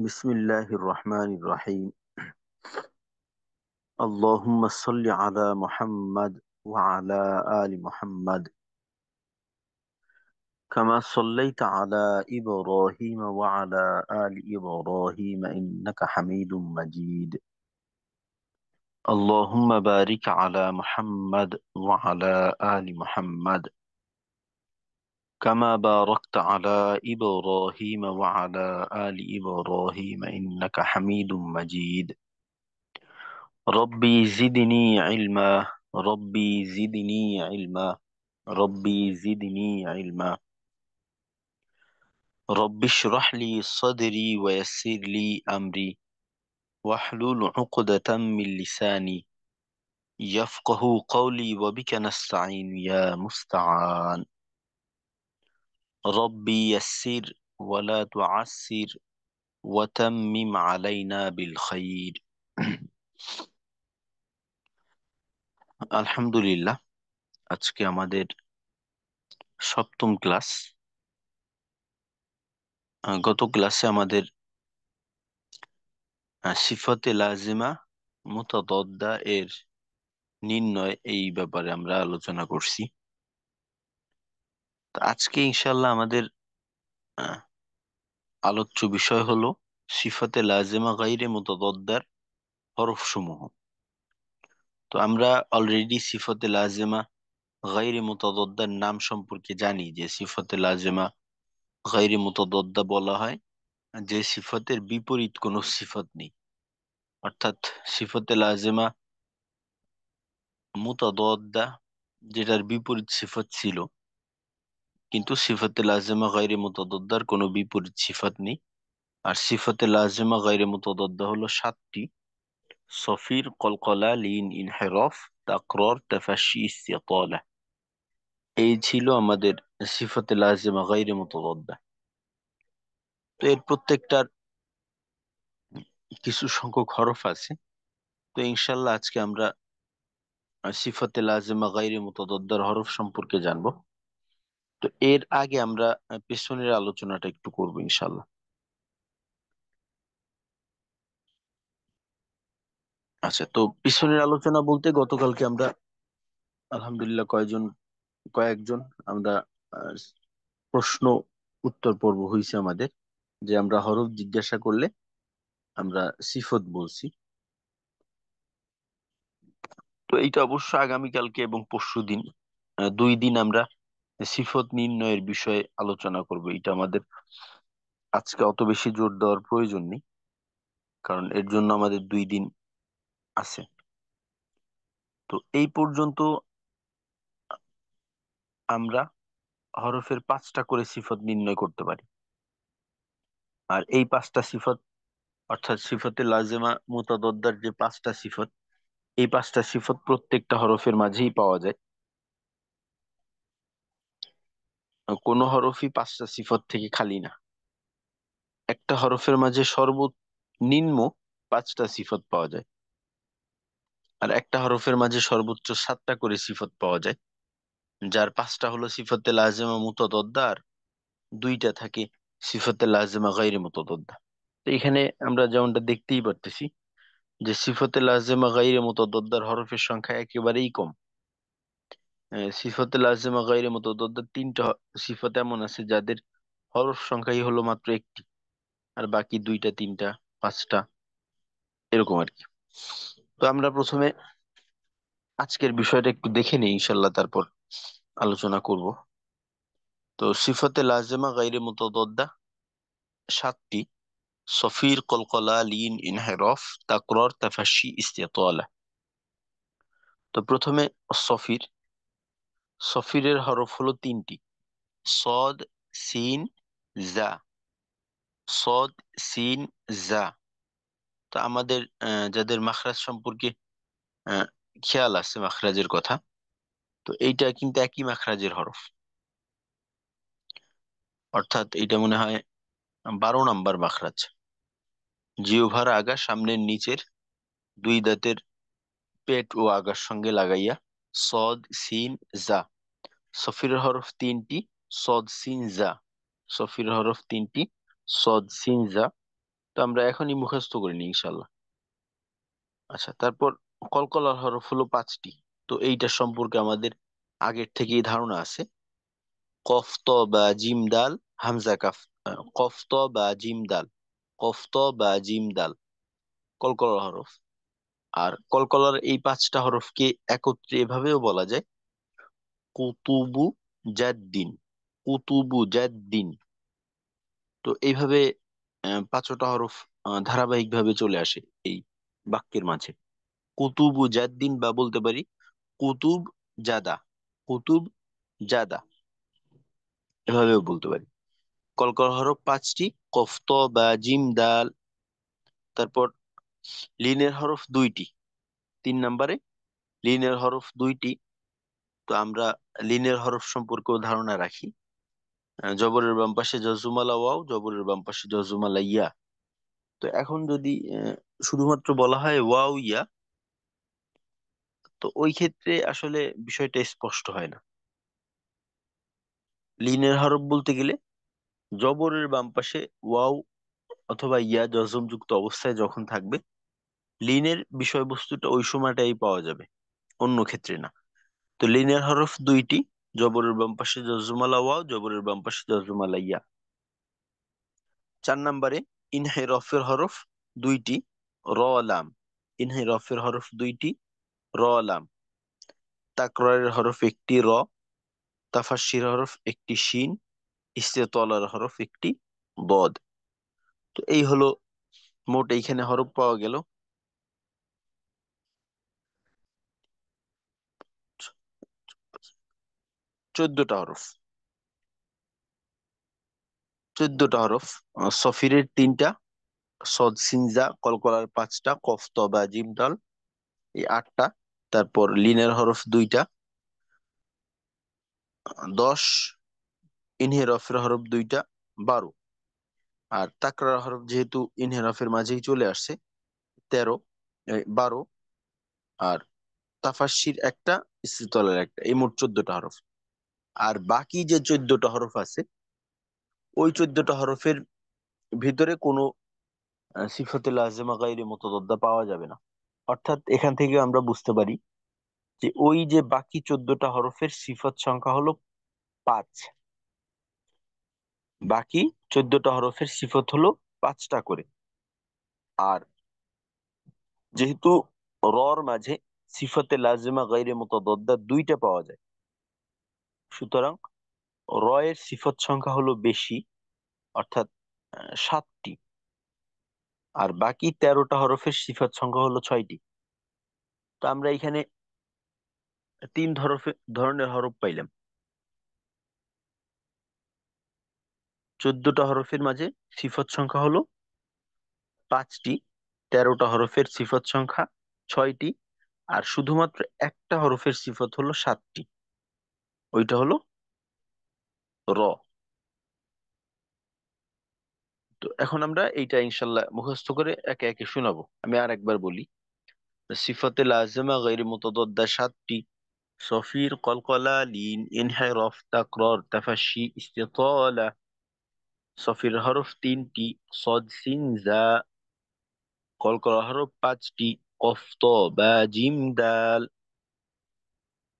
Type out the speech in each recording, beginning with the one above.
বিসমিল্লাহির রহমানির রহিম। আল্লাহুম্মা সাল্লি আলা মুহাম্মাদ ওয়া আলা আলি মুহাম্মাদ কামা সাল্লাইতা আলা ইব্রাহিম ওয়া আলা আলি ইব্রাহিম ইন্নাকা হামিদুম মাজিদ। আল্লাহুম্মা বারিক আলা মুহাম্মাদ ওয়া আলা আলি মুহাম্মাদ কামা বারাকতা আলা ইব্রাহিম ওয়া আলা আলি ইব্রাহিম ইন্নাকা হামিদুম মাজিদ। ربي زدني علما ربي زدني علما ربي زدني علما رب اشرح لي صدري ويسر لي أمري واحلل عقدة من لساني يفقه قولي وبك نستعين يا مستعان. ربي يسر ولا تعسر وتمم علينا بالخير. আলহামদুলিল্লাহ, আজকে আমাদের সপ্তম ক্লাস। গত ক্লাসে আমাদের সিফাতে লাজিমা মুতাদাদ্দা এর নির্ণয় এই ব্যাপারে আমরা আলোচনা করছি। তো আজকে ইনশাল্লাহ আমাদের আহ, আলোচ্য বিষয় হলো সিফাতে লাজিমা গাইরে মুতাদাদ্দার হরফ সমূহ। তো আমরা অলরেডি সিফাতে লাজিমা গাইরে মুতাদাদ্দার নাম সম্পর্কে জানি যে সিফাতে লাজিমা গাইরে মুতাদাদ্দা বলা হয় যে সিফাতের বিপরীত কোনো সিফাত নেই। অর্থাৎ সিফাতে লাজিমা মুতাদাদ্দা যেটার বিপরীত সিফাত ছিল, কিন্তু সিফাতে লাজিমা গায়রে মুতাদাদ্দার কোনো বিপরীত সিফাত নেই। আর সিফাতে লাজিমা গায়রে মুতাদাদ্দা হলো সাতটি: সফির, কলকলা, লিন, ইনহিরাফ, তাকরার, তাফাশি, ইস্তিতালা। এই ছিল আমাদের সিফাতে লাজিমা গায়রে মুতাদাদ্দা। তো এর প্রত্যেকটার কিছু সংখ্যক হরফ আছে। তো ইনশাল্লাহ আজকে আমরা সিফাতে লাজিমা গায়রে মুতাদাদ্দার হরফ সম্পর্কে জানবো। তো এর আগে আমরা পেছনের আলোচনাটা একটু করবো ইনশাল্লাহ। আচ্ছা, তো পিছনের আলোচনা বলতে গতকালকে আমরা আলহামদুলিল্লাহ কয়েকজন আমরা আহ, প্রশ্ন উত্তর পর্ব হয়েছে আমাদের, যে আমরা হরফ জিজ্ঞাসা করলে আমরা সিফত বলছি। তো এইটা অবশ্য আগামীকালকে এবং পরশুদিন, 2 দিন আমরা সিফত নির্ণয়ের বিষয়ে আলোচনা করব। এটা আমাদের আজকে অত বেশি জোর দেওয়ার প্রয়োজন নেই, কারণ এর জন্য আমাদের 2 দিন আছে। তো এই পর্যন্ত আমরা হরফের 5টা করে সিফত নির্ণয় করতে পারি। আর এই 5টা সিফত, অর্থাৎ সিফতে লাজেমা মুতাদদ্দার যে 5টা সিফত, এই 5টা সিফত প্রত্যেকটা হরফের মাঝেই পাওয়া যায়। কোনো হরফই 5টা সিফত থেকে খালি না। একটা হরফের মাঝে সর্বনিম্ন 5টা সিফত পাওয়া যায়, আর একটা হরফের মাঝে সর্বোচ্চ 7টা করে সিফত পাওয়া যায়, যার 5টা হলো সিফতে লাজেমা মুতাদদ্দা আর 2টা থাকে সিফতে লাজেমা গায়রে মুতাদদ্দা। তো এখানে আমরা যেমনটা দেখতেই পারতেছি যে সিফতে লাজেমা গায়রে মুতাদদ্দার হরফের সংখ্যা একেবারেই কম। সিফাতে লাজিমা গায়রে মুতাদাদ্দার 3টা সিফাত এমন আছে যাদের হরফ সংখ্যাই হলো মাত্র একটি, আর বাকি 2টা, 3টা, 5টা, এরকম আর কি। তো আমরা প্রথমে আজকের বিষয়টা একটু দেখে নিই, ইনশাল্লাহ তারপর আলোচনা করব। তো সিফাতে লাজিমা গায়রে মুতাদাদ্দা 7টি: সফির, কলকলা, লিন, ইনহিরাফ, তাকরার, তাফাশি, ইস্তিতালা। তো প্রথমে সফির। সফিরের হরফ হলো 3টি: সদ, সিন, জা। সদ, সিন, জা। তো আমাদের যাদের মাখরাজ সম্পর্কে আহ, খেয়াল আছে, মাখরাজের কথা, তো এইটা কিন্তু একই মাখরাজের হরফ। অর্থাৎ এইটা মনে হয় 12 নাম্বার মাখরাজ। জিহ্বার আগা সামনের নিচের 2 দাঁতের পেট ও আগার সঙ্গে লাগাইয়া সদ, সিন, জা। সফিরের হরফ 3টি: সদ, সিন, জা। সফিরের হরফ 3টি: সদ, সিন, জা। তো আমরা এখনই মুখস্থ করে নিই ইনশাল্লাহ। আচ্ছা, তারপর কলকলার হরফ হলো 5টি। তো এইটার সম্পর্কে আমাদের আগের থেকেই ধারণা আছে। কফ ত বা জিম দাল হামজা কাফ। কফ ত বা জিম দাল, কফ ত বা জিম দাল কলকলার হরফ। আর কলকলার এই 5টা হরফকে একত্রে এভাবেও বলা যায় কুতুবু জাদ্দিন, কুতুবু জাদ্দিন। তো এইভাবে 5টা হরফ ধারাবাহিক ভাবে চলে আসে এই বাক্যের মাঝে। কুতুবু জাদ্দিন, বা বলতে পারি কুতুব জাদা, কুতুব জাদা, এভাবেও বলতে পারি। কলকল হরফ 5টি, কফ ত বা জিম দাল। তারপর লিনের হরফ 2টি। 3 নম্বরে লিনের হরফ 2টি। তো আমরা লিনের হরফ সম্পর্কেও ধারণা রাখি। জবরের বাম পাশে জজুমালা ওয়াও, জবরের বাম পাশে জজুমালা ইয়া। তো এখন যদি শুধুমাত্র বলা হয় ওয়াও ইয়া, তো ওই ক্ষেত্রে আসলে বিষয়টা স্পষ্ট হয় না। লিনের হরফ বলতে গেলে জবরের বাম পাশে ওয়াও অথবা ইয়া জজম যুক্ত অবস্থায় যখন থাকবে, লিনের বিষয়বস্তুটা ওই সময়টাই পাওয়া যাবে, অন্য ক্ষেত্রে না। তো লিনের হরফ 2টি, জবরের বাম পাশে জজমালা ওয়াও, জবরের বাম পাশে জজমালা ইয়া। 4 নম্বরে ইনহেরফের হরফ 2টি, র লাম। ইনহেরফের হরফ 2টি, র লাম। তাকরারের হরফ 1টি, র। তাফাসসির হরফ 1টি, শিন। ইস্তেতলার হরফ 1টি, বদ। তো এই হলো মোট এইখানে হরফ পাওয়া গেল 14টা হরফ। 14টা হরফ। সফিরের 3টা, সদ সিনজা কলকলার 5টা, কফ ত বা জিম দাল এই 8টা। তারপর লিনের হরফ 2টা, 10। ইনহেরফের হরফ 2টা, 12। আর তাকরার হরফ যেহেতু ইনহেরফের মাঝেই চলে আসছে, 13, 12। আর তাফাসসির একটা, ইস্তিতলার একটা, এই মোট 14টা হরফ। আর বাকি যে 14টা হরফ আছে, ওই 14টা হরফের ভিতরে কোনো সিফাতে লাজেমা গাইরে মুতাদাদ্দা পাওয়া যাবে না। অর্থাৎ এখান থেকে আমরা বুঝতে পারি যে ওই যে বাকি 14টা হরফের সিফত সংখ্যা হলো 5। বাকি 14টা হরফের সিফত হলো 5টা করে। আর যেহেতু রর মাঝে সিফাতে লাজেমা গাইরে মুতাদাদ্দা 2টা পাওয়া যায়, সুতরাং র এর সিফত সংখ্যা হলো বেশি, অর্থাৎ 7টি। আর বাকি 13টা হরফের সিফাত সংখ্যা হলো 6টি। তো আমরা এখানে 3 ধরনের হরফ পাইলাম। 14টা হরফের মাঝে সিফত সংখ্যা হলো 5টি, 13টা হরফের সিফত সংখ্যা 6টি, আর শুধুমাত্র একটা হরফের সিফত হলো 7টি, ওইটা হলো র। তো এখন আমরা এইটা ইনশাল্লাহ মুখস্থ করে একে একে শোনাবো। আমি আর একবার বলি। সিফাতে লাজেমা গাইরে মুতাদাদ্দা 7টি: সফির, কলকলা, লিন, ইনহেরফ, তাকরার, তাফাশি, ইস্তিতালা। সফির হরফ 3টি, সদ সিন জা। কলকলা হরফ 5টি, কফ ত বা জিম দাল।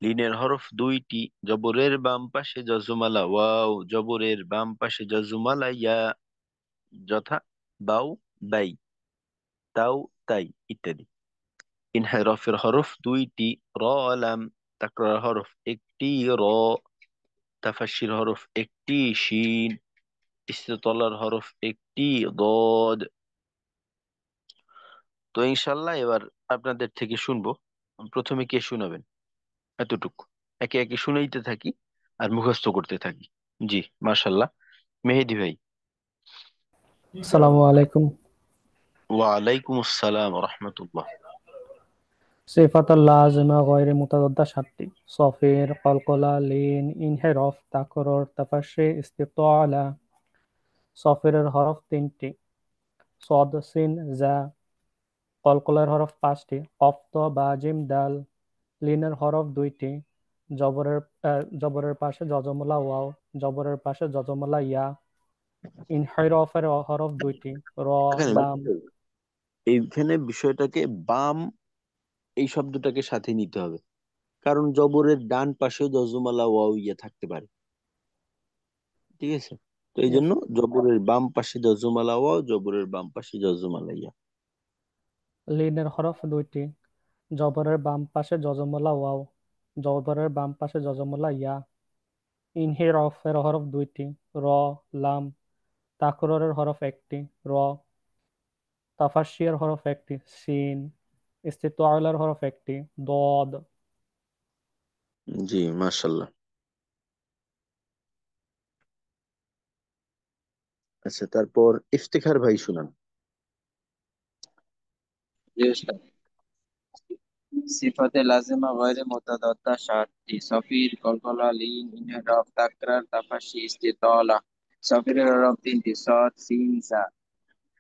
লিনের হরফ 2টি, জবরের বাম পাশে জজমালা ওয়াও, জবরের বাম পাশে জজমালা ইয়া, যথা বাউ, বাই, তাও, তাই ইত্যাদি। ইনহেরফের হরফ 2টি, র লাম। তাকরার হরফ 1টি, র। তাফাসসির হরফ 1টি, শিন। ইস্তেতলার হরফ 1টি, দদ। তো ইনশাল্লাহ এবার আপনাদের থেকে শুনবো। প্রথমে কে শুনাবেন? এতটুকু একে একে শুনাইতে থাকি আর মুখস্থ করতে থাকি। জি, মাশাল্লাহ। মেহেদি ভাই। আসসালামু আলাইকুম। ওয়ালাইকুম আসসালাম রহমতুল্লাহ। সিফাতুল লাযিমা গয়রে মুতাদাদ্দা 7টি: সফির, কলকলা, লিন, ইনহেরফ, তাকরর, তাফাশি, ইস্তিতালা। সফিরের হরফ 3টি: সদ, সিন, জা। কলকলার হরফ 5টি: কফ, ত বা জিম দাল। লিনের হরফ 2টি: জবরের জবরের পাশে জজমলা ওয়াও, জবরের পাশে জজমলা ইয়া। ইনহেরফের হরফ দুইটি, র, এখানে লাম। এইখানে বিষয়টাকে বাম এই শব্দটাকে সাথে নিতে হবে, কারণ জবরের ডান পাশেও যজমালা ওয়াও ইয়া থাকতে পারে। ঠিক আছে, তো এই Yes. জন্য জবরের বাম পাশে যজমালা ওয়াও, জবরের বাম পাশে যজমালা ইয়া। লিনের হরফ দুইটি, জবরের বাম পাশে যজমলা ওয়াও, জবরের বাম পাশে যজমলা ইয়া। ইনহিরফের হরফ দুইটি, র, লাম। তাকররের হরফ একটি, র। তাফাশিয়ার হরফ একটি, সিন। ইস্তিতআলার হরফ একটি, দদ। জি, মাশাল্লাহ। আচ্ছা, তারপর ইফতেখার ভাই শুনান। জি উস্তাদ। সিফাতে লাজিমা গয়রে মুতাদাদ্দা সাতটি: সফির, কলকলা, লিন, ইনহেরফ, তাকরার, তাফাশি, ইস্তিতলা। সফিরের হরফ তিনটি: সদ, সিন, সা।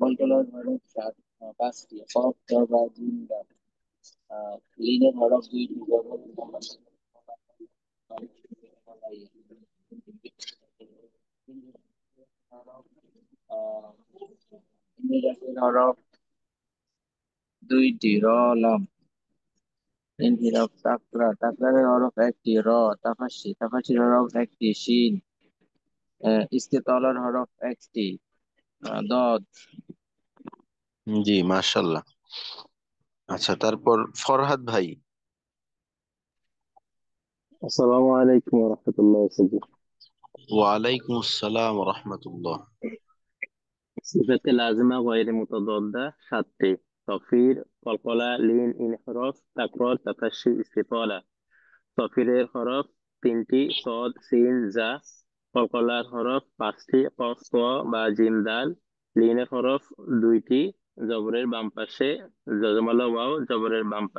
কলকলার হরফ পাঁচটি: কফ, ত, বা, জিম, দাল। লিনের হরফ দুইটি: জবর, মোহাম্মদ, ইনহেরফের হরফ দুইটি: র, লাম। ইনহিরাফ, তাকরারের হরফ একটি: র। তাফাশির হরফ একটি: শিন। ইস্তেতলার হরফ একটি: দদ। জি, মাশাল্লাহ। আচ্ছা, তারপর ফরহাদ ভাই। আসসালামু আলাইকুম রহমতুল্লাহ। ওয়ালাইকুম আসসালাম রহমতুল্লাহ। সিফাতে লাজিমা গয়রে মুতাদাদ্দা সাতটি: সফির, কলকলা, লিন, ইনহরফ, তাকরর, তাফাশি, ইস্তিতলা। সফিরের হরফ তিনটি: সদ, সিন, জা। কলকলার হরফ পাঁচটি: কফ, ত, বা, জিম, দাল। লিনের হরফ দুইটি: জবরের বাম পাশে যজমালা ওয়াও, জবরের বাম পাশে